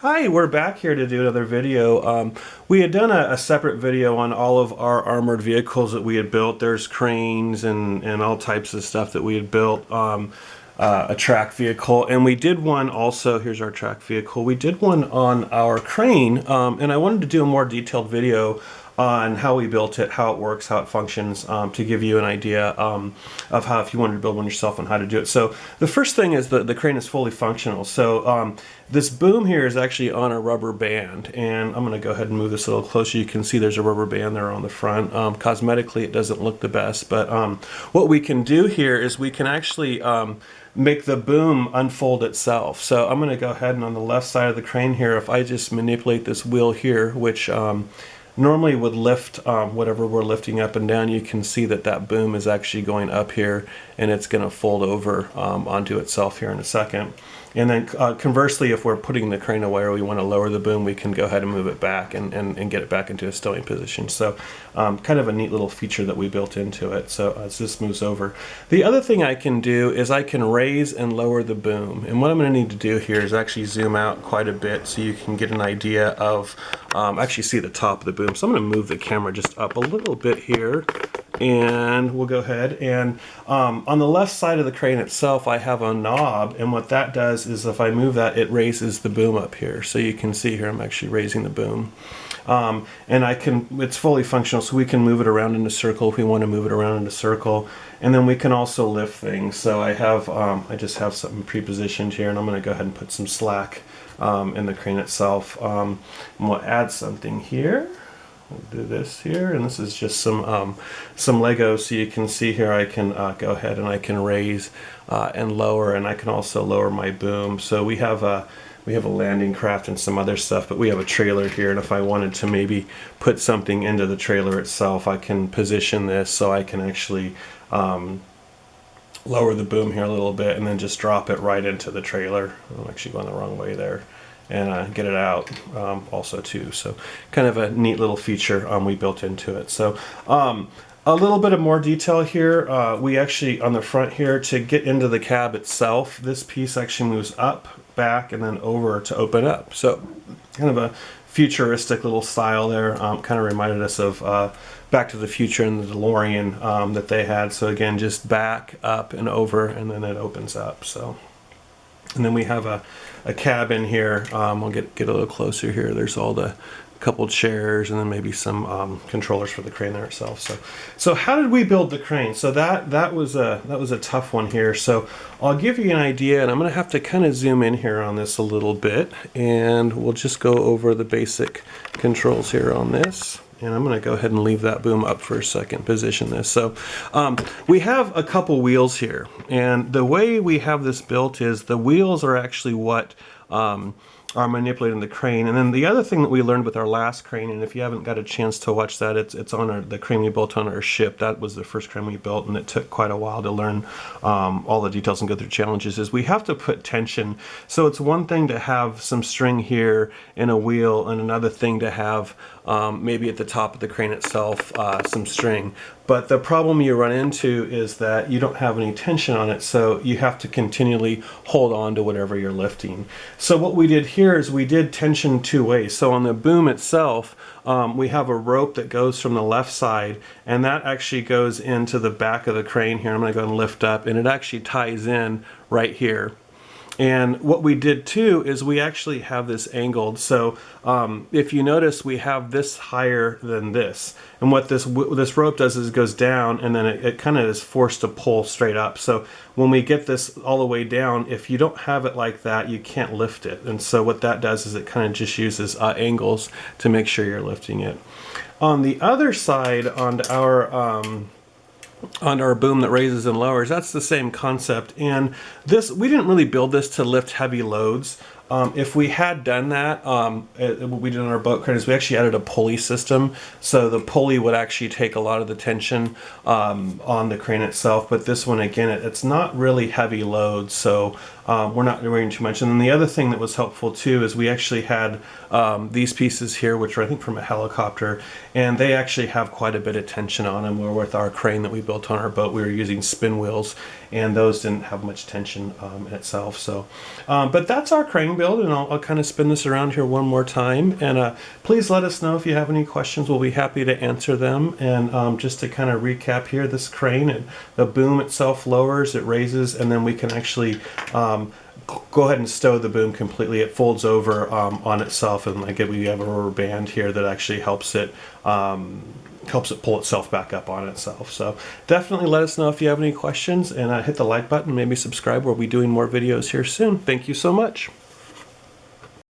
Hi, we're back here to do another video. We had done a separate video on all of our armored vehicles that we had built. There's cranes and all types of stuff that we had built. A track vehicle, and we did one also. Here's our track vehicle. We did one on our crane, and I wanted to do a more detailed video on how we built it, how it works, how it functions, to give you an idea of how, if you wanted to build one yourself, and how to do it. So the first thing is the crane is fully functional. So this boom here is actually on a rubber band, and I'm going to go ahead and move this a little closer. You can see there's a rubber band there on the front. Cosmetically, it doesn't look the best, but what we can do here is we can actually make the boom unfold itself. So I'm going to go ahead and on the left side of the crane here, if I just manipulate this wheel here, which normally would lift whatever we're lifting up and down, you can see that that boom is actually going up here, and it's going to fold over onto itself here in a second. And then conversely, if we're putting the crane away or we want to lower the boom, we can go ahead and move it back and get it back into a stowing position. So kind of a neat little feature that we built into it. So as this moves over, the other thing I can do is I can raise and lower the boom. And what I'm going to need to do here is actually zoom out quite a bit so you can get an idea of actually see the top of the boom. So I'm going to move the camera just up a little bit here, and we'll go ahead and on the left side of the crane itself, I have a knob, and what that does is if I move that, it raises the boom up here. So you can see here I'm actually raising the boom, and it's fully functional, so we can move it around in a circle if we want to move it around in a circle, and then we can also lift things. So I have I just have something pre-positioned here, and I'm going to go ahead and put some slack in the crane itself, and we'll add something here. We'll do this here, and this is just some Lego. So you can see here I can go ahead and I can raise and lower, and I can also lower my boom. So we have a landing craft and some other stuff, but we have a trailer here, and if I wanted to maybe put something into the trailer itself, I can position this so I can actually lower the boom here a little bit and then just drop it right into the trailer. I'm actually going the wrong way there. And get it out also too. So kind of a neat little feature we built into it. So a little bit of more detail here. We actually, on the front here, to get into the cab itself, this piece actually moves up, back, and then over to open up. So kind of a futuristic little style there. Kind of reminded us of Back to the Future and the DeLorean that they had. So again, just back, up, and over, and then it opens up. So. And then we have a cab in here. We'll get a little closer here. There's all the couple chairs and then maybe some controllers for the crane there itself. So how did we build the crane? So that was a tough one here. So I'll give you an idea, and I'm going to have to kind of zoom in here on this a little bit, and we'll just go over the basic controls here on this. And I'm going to go ahead and leave that boom up for a second, position this. So we have a couple wheels here, and the way we have this built is the wheels are actually what are manipulating the crane. And then the other thing that we learned with our last crane, and if you haven't got a chance to watch that, it's on the crane we built on our ship. That was the first crane we built, and it took quite a while to learn all the details and go through challenges, is we have to put tension. So it's one thing to have some string here in a wheel, and another thing to have maybe at the top of the crane itself some string. But the problem you run into is that you don't have any tension on it, so you have to continually hold on to whatever you're lifting. So what we did here is we did tension two ways. So on the boom itself, we have a rope that goes from the left side, and that actually goes into the back of the crane here. I'm going to go and lift up, and it actually ties in right here. And what we did too is we actually have this angled. So if you notice, we have this higher than this. And what this rope does is it goes down, and then it kind of is forced to pull straight up. So when we get this all the way down, if you don't have it like that, you can't lift it. And so what that does is it kind of just uses angles to make sure you're lifting it. On the other side, on our boom that raises and lowers, that's the same concept. And this, we didn't really build this to lift heavy loads. If we had done that, what we did on our boat crane is we actually added a pulley system. So the pulley would actually take a lot of the tension on the crane itself. But this one, again, it's not really heavy loads. So we're not worrying too much. And then the other thing that was helpful too is we actually had these pieces here, which are I think from a helicopter, and they actually have quite a bit of tension on them. Where with our crane that we built on our boat, we were using spin wheels, and those didn't have much tension in itself. So, but that's our crane build, and I'll kind of spin this around here one more time. And please let us know if you have any questions. We'll be happy to answer them. And just to kind of recap here, this crane, and the boom itself lowers, it raises, and then we can actually go ahead and stow the boom completely. It folds over on itself, and again, we have a rubber band here that actually helps it pull itself back up on itself. So definitely let us know if you have any questions, and hit the like button, maybe subscribe. We'll be doing more videos here soon. Thank you so much.